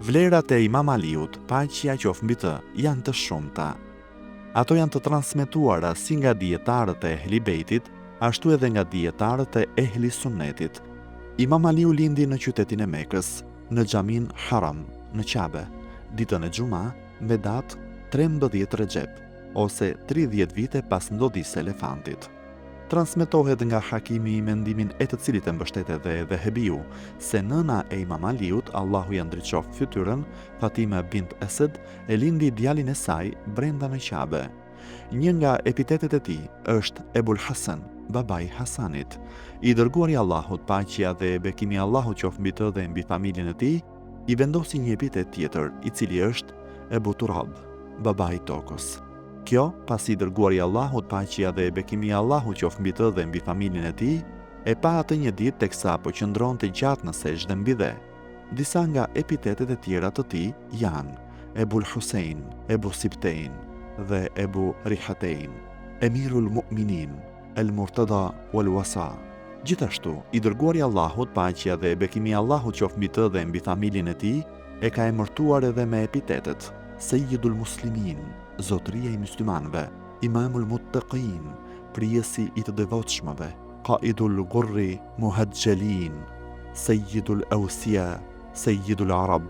Vlerat e Imam Aliut, paqja qoftë mbi të, janë të shumta. Ato janë të transmetuara si nga dietarët e Ehli Bejtit, ashtu edhe nga dietarët e Ehli Sunnetit. Imam Aliu lindi në qytetin e Mekës, në xhamin Haram, në Qabe, ditën e Xuma, me datë 13 Rexhep, ose 30 vite pas ndodhisë së elefantit. Transmetohet nga Hakimi i mendimin e të cilit e mbështetet dhe Dhehebiu, se nëna e Imam Aliut, Allahu ja ndriçoft fytyrën, Fatima bint Esed, e lindi djalin e saj brenda në Qabe. Një nga epitetet e tij është Ebul Hasan, babai Hasanit. I dërguari i Allahut, paqja dhe bekimi i Allahut qoftë mbi të dhe mbi familjen e tij, i vendosi një epitet tjetër, i cili është Ebu Turab, babai i tokës. Kjo, pasi i dërguari i Allahut, paqja dhe bekimi i Allahut qoftë mbi të dhe mbi familjen e tij, e pa atë një ditë teksa po qëndronte gjatë në sejdë mbi dhe. Disa nga epitetet e tjera të tij janë Ebul Husein, Ebu Sibtein dhe Ebu Rihatein, Emirul Mu'minin, El Murtada wal Wasa. Gjithashtu, i dërguari i Allahut, paqja dhe bekimi i Allahut qoftë mbi të dhe mbi familjen e tij, e ka emërtuar edhe me epitetet Sayyidul Muslimin, zotëria i muslimanëve, Imamul Muttaqin, prijesi i të devotshmëve, Qaidul Ghurri Muhajjalin, Sayyidul Awsiya, Sayyidul Arab,